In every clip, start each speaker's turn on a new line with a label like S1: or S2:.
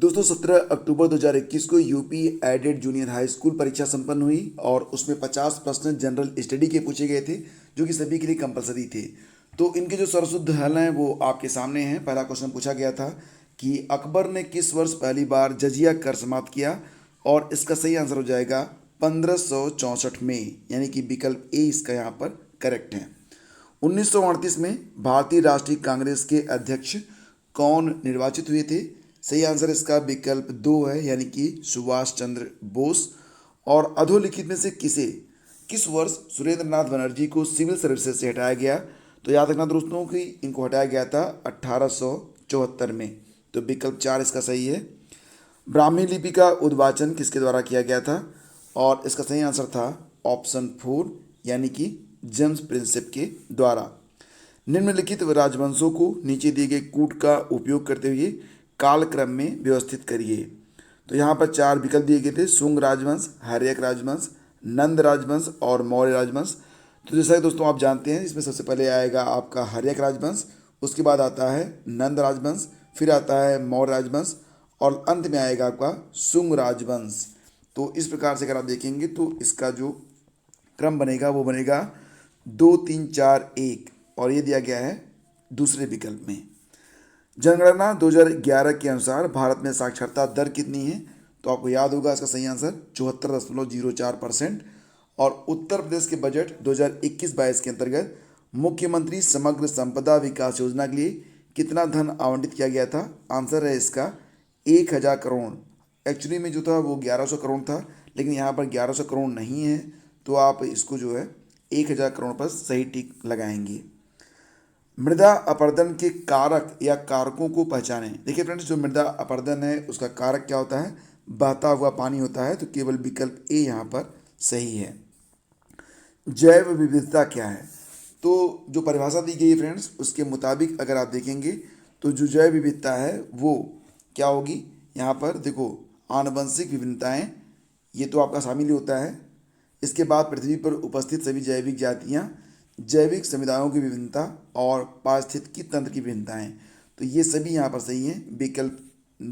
S1: दोस्तों 17 अक्टूबर 2021 को UP aided junior high school परीक्षा संपन्न हुई और उसमें 50 प्रश्न जनरल स्टडी के पूछे गए थे जो कि सभी के लिए कंपलसरी थे। तो इनके जो सरशुद्ध हल हैं वो आपके सामने हैं। पहला क्वेश्चन पूछा गया था कि अकबर ने किस वर्ष पहली बार जजिया कर समाप्त किया, और इसका सही आंसर हो जाएगा 1564 में, यानी कि विकल्प ए इसका यहाँ पर करेक्ट है। 1938 में भारतीय राष्ट्रीय कांग्रेस के अध्यक्ष कौन निर्वाचित हुए थे? सही आंसर इसका विकल्प 2 है, यानी कि सुभाष चंद्र बोस। और अधोलिखित में से किस वर्ष सुरेंद्र नाथ बनर्जी को सिविल सर्विसेज से हटाया गया? तो याद रखना दोस्तों कि इनको हटाया गया था 1874 में। तो विकल्प 4 इसका सही है। ब्राह्मी लिपि का उद्वाचन किसके द्वारा किया गया था? और इसका सही आंसर था ऑप्शन 4, यानी कि जेम्स प्रिंसेप के द्वारा। निम्नलिखित राजवंशों को नीचे दिए गए कूट का उपयोग करते हुए कालक्रम में व्यवस्थित करिए। तो यहाँ पर 4 विकल्प दिए गए थे: शुंग राजवंश, हर्यक राजवंश, नंद राजवंश और मौर्य राजवंश। तो जैसा कि दोस्तों आप जानते हैं, इसमें सबसे पहले आएगा आपका हर्यक राजवंश, उसके बाद आता है नंद राजवंश, फिर आता है मौर्य राजवंश और अंत में आएगा आपका शुंग राजवंश। तो इस प्रकार से अगर आप देखेंगे तो इसका जो क्रम बनेगा वो बनेगा 2 3 4 1, और ये दिया गया है दूसरे विकल्प में। जनगणना 2011 के अनुसार भारत में साक्षरता दर कितनी है? तो आपको याद होगा इसका सही आंसर 74.04%। और उत्तर प्रदेश के बजट 2021-22 के अंतर्गत मुख्यमंत्री समग्र संपदा विकास योजना के लिए कितना धन आवंटित किया गया था? आंसर है इसका 1000 करोड़। एक्चुअली में जो था वो 1100 करोड़ था, लेकिन यहाँ पर 1100 करोड़ नहीं है, तो आप इसको जो है 1000 करोड़ पर सही टिक लगाएंगे। मृदा अपरदन के कारक या कारकों को पहचानें। देखिए फ्रेंड्स, जो मृदा अपरदन है उसका कारक क्या होता है? बहता हुआ पानी होता है। तो केवल विकल्प ए यहाँ पर सही है। जैव विविधता क्या है? तो जो परिभाषा दी गई है फ्रेंड्स, उसके मुताबिक अगर आप देखेंगे तो जो जैव विविधता है वो क्या होगी? यहाँ पर देखो, आनुवंशिक विभिन्नताएं, ये तो आपका शामिल ही होता है। इसके बाद पृथ्वी पर उपस्थित सभी जैविक जातियाँ, जैविक समुदायों की विभिन्नता और पारिस्थितिकी तंत्र की विभिन्नताएं। तो ये सभी यहाँ पर सही हैं। विकल्प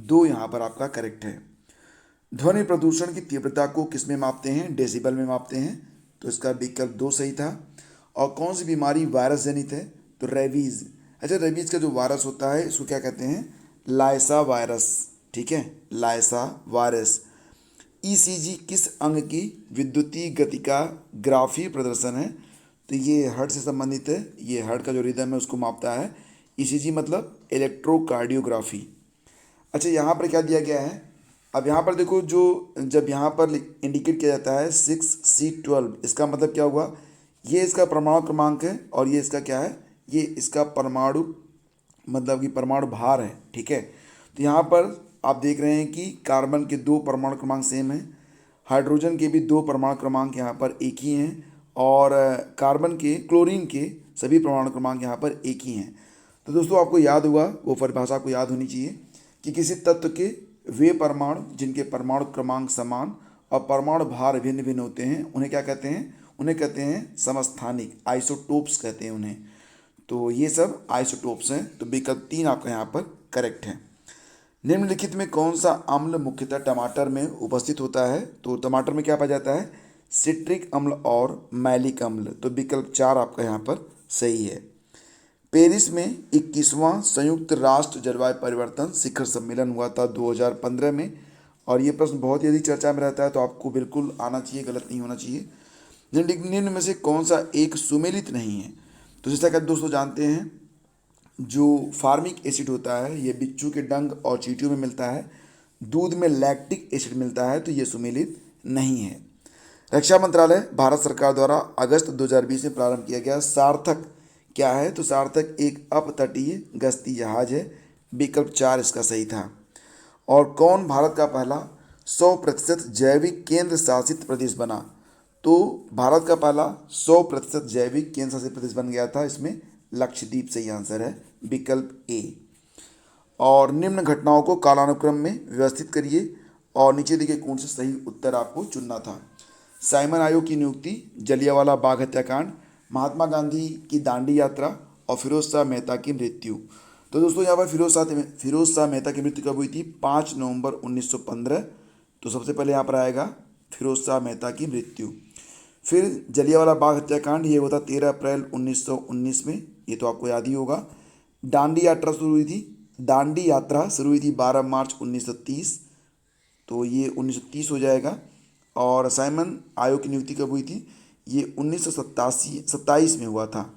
S1: 2 यहाँ पर आपका करेक्ट है। ध्वनि प्रदूषण की तीव्रता को किस में मापते हैं? डेसिबल में मापते हैं। तो इसका विकल्प 2 सही था। और कौन सी बीमारी वायरस जनित है? तो रेबीज़। अच्छा, रेबीज़ का जो वायरस होता है इसको क्या कहते हैं? लायसा वायरस। ठीक है, लायसा वायरस। ईसीजी किस अंग की विद्युतीय गति का ग्राफी प्रदर्शन है? तो ये हार्ट से संबंधित है। ये हार्ट का जो रिदम है उसको मापता है। ईसीजी मतलब इलेक्ट्रोकार्डियोग्राफी। अच्छा, यहाँ पर क्या दिया गया है? अब यहाँ पर देखो, जो जब यहाँ पर इंडिकेट किया जाता है 6C12, इसका मतलब क्या हुआ? ये इसका परमाणु क्रमांक है और ये इसका क्या है? ये इसका परमाणु मतलब कि परमाणु भार है। ठीक है, तो यहाँ पर आप देख रहे हैं कि कार्बन के 2 परमाणु क्रमांक सेम हैं, हाइड्रोजन के भी 2 परमाणु क्रमांक यहाँ पर एक ही हैं, और कार्बन के, क्लोरीन के सभी परमाणु क्रमांक यहाँ पर एक ही हैं। तो दोस्तों आपको याद होगा, वो परिभाषा आपको याद होनी चाहिए कि किसी तत्व के वे परमाणु जिनके परमाणु क्रमांक समान और परमाणु भार भिन्न भिन्न होते हैं उन्हें क्या कहते हैं? उन्हें कहते हैं समस्थानिक, आइसोटोप्स कहते हैं उन्हें। तो ये सब आइसोटोप्स हैं। तो विकल्प 3 आपका यहाँ पर करेक्ट है। निम्नलिखित में कौन सा अम्ल मुख्यतः टमाटर में उपस्थित होता है? तो टमाटर में क्या पाया जाता है? सिट्रिक अम्ल और मैलिक अम्ल। तो विकल्प 4 आपका यहाँ पर सही है। पेरिस में 21वां संयुक्त राष्ट्र जलवायु परिवर्तन शिखर सम्मेलन हुआ था 2015 में, और ये प्रश्न बहुत ही अधिक चर्चा में रहता है, तो आपको बिल्कुल आना चाहिए, गलत नहीं होना चाहिए। निम्न में से कौन सा एक सुमेलित नहीं है? तो जैसा कि आप दोस्तों जानते हैं, जो फार्मिक एसिड होता है ये बिच्छू के डंग और चींटियों में मिलता है। दूध में लैक्टिक एसिड मिलता है, तो ये सुमेलित नहीं है। रक्षा मंत्रालय भारत सरकार द्वारा अगस्त 2020 में प्रारंभ किया गया सार्थक क्या है? तो सार्थक एक अपतटीय गश्ती जहाज है। विकल्प 4 इसका सही था। और कौन भारत का पहला 100% जैविक केंद्र शासित प्रदेश बना? तो भारत का पहला 100% जैविक केंद्र शासित प्रदेश बन गया था, इसमें लक्षद्वीप सही आंसर है, विकल्प ए। और निम्न घटनाओं को कालानुक्रम में व्यवस्थित करिए और नीचे दिए कोण से सही उत्तर आपको चुनना था। साइमन आयोग की नियुक्ति, जलियांवाला बाग हत्याकांड, महात्मा गांधी की दांडी यात्रा और फिरोज शाह मेहता की मृत्यु। तो दोस्तों यहाँ पर फिरोज शाह मेहता की मृत्यु कब हुई थी? 5 नवंबर 1915। तो सबसे पहले यहाँ पर आएगा फिरोज शाह मेहता की मृत्यु। फिर जलियांवाला बाग हत्याकांड, ये हुआ था 13 अप्रैल 1919 में, ये तो आपको याद ही होगा। दांडी यात्रा शुरू हुई थी 12 मार्च 1930, तो ये 1930 हो जाएगा। और साइमन आयोग की नियुक्ति कब हुई थी? ये 1927 में हुआ था।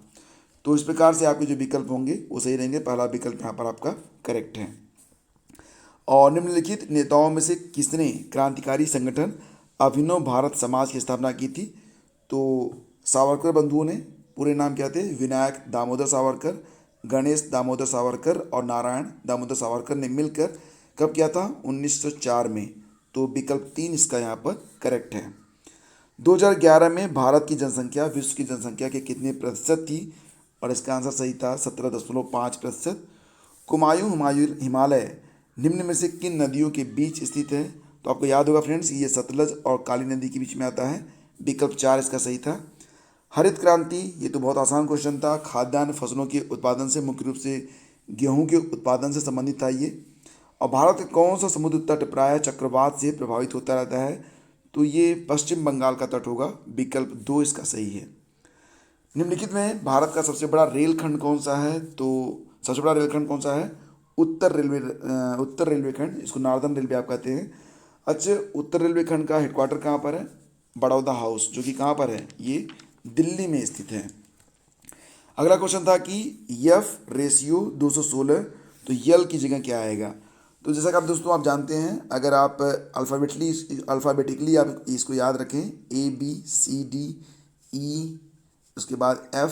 S1: तो इस प्रकार से आपके जो विकल्प होंगे वो सही रहेंगे। पहला विकल्प यहाँ पर आपका करेक्ट है। और निम्नलिखित नेताओं में से किसने क्रांतिकारी संगठन अभिनव भारत समाज की स्थापना की थी? तो सावरकर बंधुओं ने, पूरे नाम क्या थे? विनायक दामोदर सावरकर, गणेश दामोदर सावरकर और नारायण दामोदर सावरकर ने मिलकर कब किया था? 1904 में। तो विकल्प 3 इसका यहाँ पर करेक्ट है। 2011 में भारत की जनसंख्या विश्व की जनसंख्या के कितने प्रतिशत थी? और इसका आंसर सही था 17.5%। कुमायूं हिमालय निम्न में से किन नदियों के बीच स्थित है? तो आपको याद होगा फ्रेंड्स, ये सतलज और काली नदी के बीच में आता है। विकल्प 4 इसका सही था। हरित क्रांति, ये तो बहुत आसान क्वेश्चन था। खाद्यान्न फसलों के उत्पादन से, मुख्य रूप से गेहूं के उत्पादन से संबंधित था ये। और भारत का कौन सा समुद्र तट प्रायः चक्रवात से प्रभावित होता रहता है? तो ये पश्चिम बंगाल का तट होगा। विकल्प 2 इसका सही है। निम्नलिखित में भारत का सबसे बड़ा रेलखंड कौन सा है? तो सबसे बड़ा रेलखंड कौन सा है? उत्तर रेलवे खंड, इसको नॉर्दर्न रेलवे आप कहते हैं। अच्छा, उत्तर रेलवे खंड का हेडक्वार्टर कहाँ पर है? बड़ौदा हाउस, जो कि कहाँ पर है? ये दिल्ली में स्थित है। अगला क्वेश्चन था कि एफ रेशियो 216, तो यल की जगह क्या आएगा? तो जैसा कि आप दोस्तों आप जानते हैं, अगर आप अल्फ़ाबेटिकली आप इसको याद रखें, ABCDE, उसके बाद F,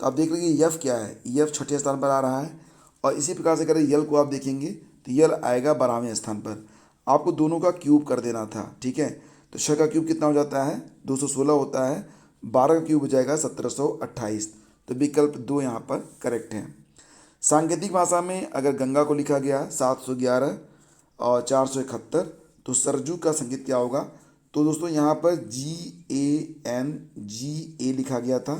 S1: तो आप देख लीजिए एफ क्या है? एफ छठे स्थान पर आ रहा है। और इसी प्रकार से अगर यल को आप देखेंगे तो यल आएगा 12वें स्थान पर। आपको दोनों का क्यूब कर देना था, ठीक है। तो 6 का क्यूब कितना हो जाता है? 216 होता है। 12 का क्यूब हो जाएगा 1728। तो विकल्प 2 यहाँ पर करेक्ट है। सांकेतिक भाषा में अगर गंगा को लिखा गया 711 और 471, तो सरजू का संकेत क्या होगा? तो दोस्तों यहाँ पर GANGA लिखा गया था।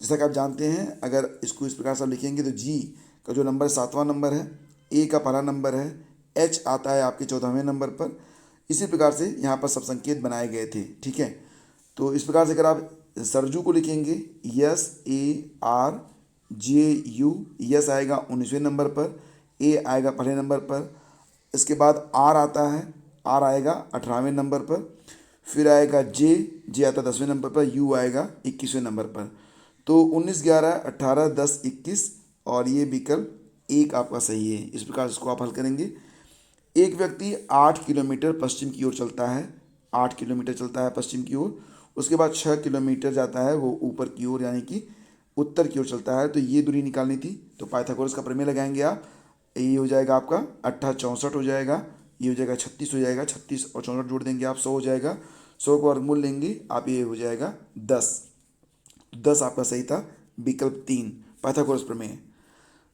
S1: जैसा कि आप जानते हैं, अगर इसको इस प्रकार से आप लिखेंगे तो जी का जो नंबर 7वां नंबर है, ए का पहला नंबर है, एच आता है आपके 14वें नंबर पर। इसी प्रकार से यहाँ पर सब संकेत बनाए गए थे, ठीक है। तो इस प्रकार से अगर आप सरजू को लिखेंगे SARJU, यस आएगा 19वें नंबर पर, ए आएगा पहले नंबर पर, इसके बाद आर आता है, आर आएगा 18वें नंबर पर, फिर आएगा जे आता 10वें नंबर पर, यू आएगा 21वें नंबर पर। तो 19, 11, 18, 10, 21 और ये विकल्प 1 आपका सही है। इस प्रकार इसको आप हल करेंगे। एक व्यक्ति 8 किलोमीटर पश्चिम की ओर चलता है, 8 किलोमीटर चलता है पश्चिम की ओर, उसके बाद 6 किलोमीटर जाता है वो ऊपर की ओर, यानी कि उत्तर की ओर चलता है। तो ये दूरी निकालनी थी, तो पाइथागोरस का प्रमेय लगाएंगे आप। ये हो जाएगा आपका 8 64 हो जाएगा, ये हो जाएगा 36 हो जाएगा, 36 और 64 जोड़ देंगे आप 100 हो जाएगा, 100 को वर्गमूल लेंगे आप, ये हो जाएगा 10। 10 आपका सही था, विकल्प 3 पाइथागोरस प्रमेय।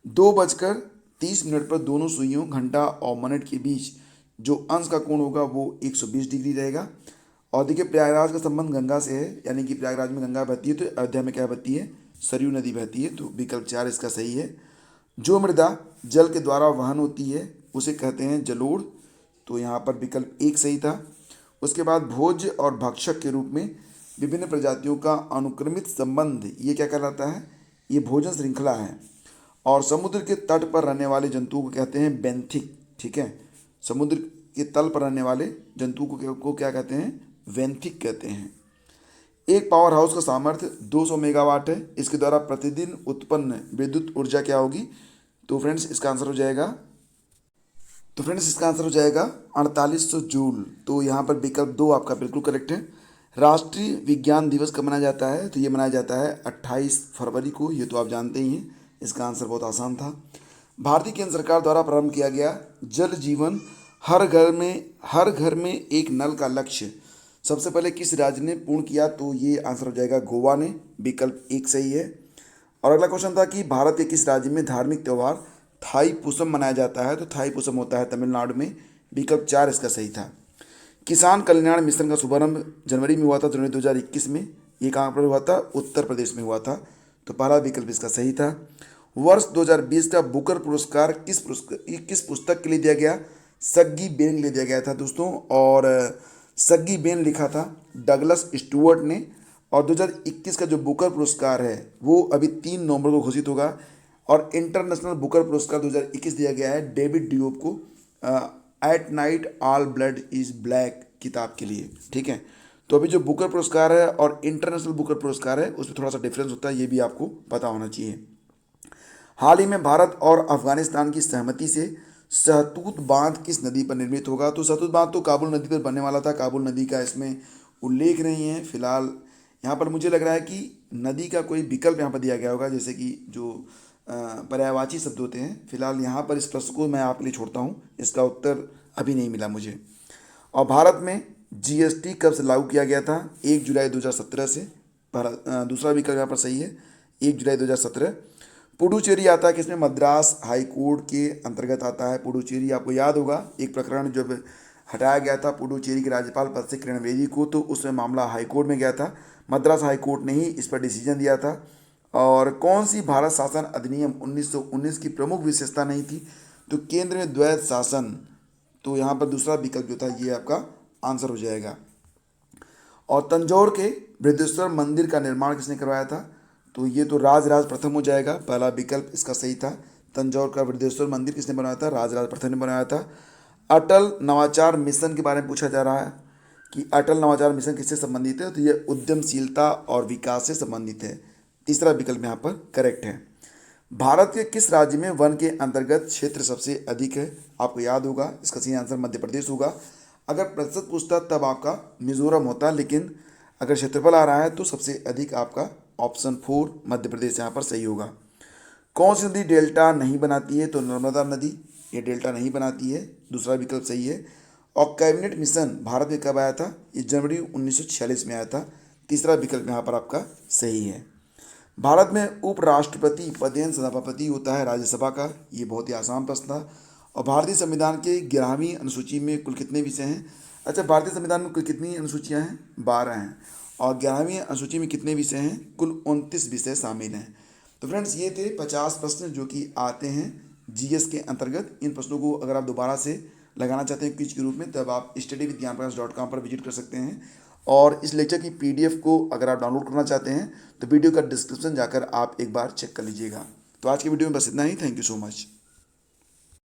S1: 2:30 पर दोनों सुइयों घंटा और मिनट के बीच जो अंश का कोण होगा वो 120 डिग्री रहेगा। और देखिए प्रयागराज का संबंध गंगा से है, यानी कि प्रयागराज में गंगा बहती है, तो अयोध्या में क्या बहती है? सरयू नदी बहती है। तो विकल्प 4 इसका सही है। जो मृदा जल के द्वारा वहन होती है उसे कहते हैं जलोढ़। तो यहाँ पर विकल्प 1 सही था। उसके बाद भोज्य और भक्षक के रूप में विभिन्न प्रजातियों का अनुक्रमित संबंध, ये क्या कहलाता है? ये भोजन श्रृंखला है। और समुद्र के तट पर रहने वाले जंतुओं को कहते हैं बेंथिक, ठीक है। समुद्र के तल पर रहने वाले जंतुओं को क्या कहते हैं? वेंथिक कहते हैं। एक पावर हाउस का सामर्थ्य 200 मेगावाट है। इसके द्वारा प्रतिदिन उत्पन्न विद्युत ऊर्जा क्या होगी? तो फ्रेंड्स इसका आंसर हो जाएगा 4800 जूल। तो यहाँ पर विकल्प 2 आपका बिल्कुल करेक्ट है। राष्ट्रीय विज्ञान दिवस कब मनाया जाता है? तो ये मनाया जाता है 28 फरवरी को, ये तो आप जानते ही हैं। इसका आंसर बहुत आसान था। भारतीय केंद्र सरकार द्वारा प्रारंभ किया गया जल जीवन हर घर में एक नल का लक्ष्य सबसे पहले किस राज्य ने पूर्ण किया? तो ये आंसर हो जाएगा गोवा ने। विकल्प 1 सही है। और अगला क्वेश्चन था कि भारत के किस राज्य में धार्मिक त्यौहार थाई पुसम मनाया जाता है? तो थाई पुसम होता है तमिलनाडु में। विकल्प 4 इसका सही था। किसान कल्याण मिशन का शुभारंभ जनवरी में हुआ था, जनवरी 2021 में। ये कहाँ पर हुआ था? उत्तर प्रदेश में हुआ था। तो पहला विकल्प इसका सही था। वर्ष 2020 का बुकर पुरस्कार किस पुस्तक के लिए दिया गया? सग्गी बेन के लिए दिया गया था दोस्तों। और सग्गी बेन लिखा था डगलस स्टुअर्ट ने। और 2021 का जो बुकर पुरस्कार है वो अभी 3 नवंबर को घोषित होगा। और इंटरनेशनल बुकर पुरस्कार 2021 दिया गया है डेविड डियोप को at night all blood is black किताब के लिए। ठीक है, तो अभी जो बुकर पुरस्कार है और इंटरनेशनल बुकर पुरस्कार है उसमें थोड़ा सा डिफरेंस होता है, ये भी आपको पता होना चाहिए। हाल ही में भारत और अफगानिस्तान की सहमति से सहतूत बांध किस नदी पर निर्मित होगा? तो सहतूत बांध तो काबुल नदी पर बनने वाला था, काबुल नदी का इसमें उल्लेख नहीं है फिलहाल। यहाँ पर मुझे लग रहा है कि नदी का कोई विकल्प यहाँ पर दिया गया होगा, जैसे कि जो पर्यायवाची शब्द होते हैं। फिलहाल यहाँ पर इस प्रश्न को मैं आपके लिए छोड़ता हूँ, इसका उत्तर अभी नहीं मिला मुझे। और भारत में जीएसटी कब से लागू किया गया था? 1 जुलाई 2017 से। दूसरा विकल्प यहाँ पर सही है, 1 जुलाई 2017। पुडुचेरी आता है किसमें? मद्रास हाई कोर्ट के अंतर्गत आता है पुडुचेरी। आपको याद होगा एक प्रकरण जब हटाया गया था पुडुचेरी के राज्यपाल पद से किरण बेदी को, तो उसमें मामला हाई कोर्ट में गया था। मद्रास हाई कोर्ट ने ही इस पर डिसीजन दिया था। और कौन सी भारत शासन अधिनियम 1919 की प्रमुख विशेषता नहीं थी? तो केंद्र में द्वैध शासन। तो यहाँ पर दूसरा विकल्प जो था ये आपका आंसर हो जाएगा। और तंजौर के बृहदेश्वर मंदिर का निर्माण किसने करवाया था? तो ये तो राजराज प्रथम हो जाएगा, पहला विकल्प इसका सही था। तंजौर का बृहदेश्वर मंदिर किसने बनाया था? राजराज प्रथम ने बनाया था। अटल नवाचार मिशन के बारे में पूछा जा रहा है कि अटल नवाचार मिशन किससे संबंधित है? तो ये उद्यमशीलता और विकास से संबंधित है। तीसरा विकल्प यहाँ पर करेक्ट है। भारत के किस राज्य में वन के अंतर्गत क्षेत्र सबसे अधिक है? आपको याद होगा इसका सही आंसर मध्य प्रदेश होगा। अगर प्रतिशत पूछता तब आपका मिजोरम होता, लेकिन अगर क्षेत्रफल आ रहा है तो सबसे अधिक आपका ऑप्शन 4 मध्य प्रदेश यहाँ पर सही होगा। कौन सी नदी डेल्टा नहीं बनाती है? तो नर्मदा नदी ये डेल्टा नहीं बनाती है, दूसरा विकल्प सही है। और कैबिनेट मिशन भारत में कब आया था? ये जनवरी 1946 में आया था, तीसरा विकल्प यहाँ पर आपका सही है। भारत में उपराष्ट्रपति पदेन सभापति होता है राज्यसभा का, ये बहुत ही आसान प्रश्न था। और भारतीय संविधान के 11वीं अनुसूची में कुल कितने विषय हैं? अच्छा, भारतीय संविधान में कुल कितनी अनुसूचियां हैं? 12 हैं। और 11वीं अनुसूची में कितने विषय हैं? कुल 29 विषय शामिल हैं। तो फ्रेंड्स ये थे 50 प्रश्न जो कि आते हैं जीएस के अंतर्गत। इन प्रश्नों को अगर आप दोबारा से लगाना चाहते हैं क्विज के रूप में, तब आप studyvithgyanprakash.com पर विजिट कर सकते हैं। और इस लेक्चर की पीडीएफ को अगर आप डाउनलोड करना चाहते हैं तो वीडियो का डिस्क्रिप्शन जाकर आप एक बार चेक कर लीजिएगा। तो आज की वीडियो में बस इतना ही। Thank you so much.